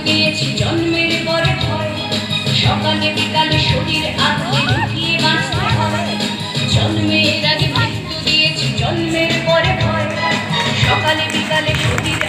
দিয়েছি জন্মের পরে ভয়, সকালে বিকালে শরীর আঁকড়ে লুকিয়ে বাঁচতে হয়। জন্মের আগে মৃত্যু দিয়েছি জন্মের পরে ভয়, সকালে বিকালে শরীর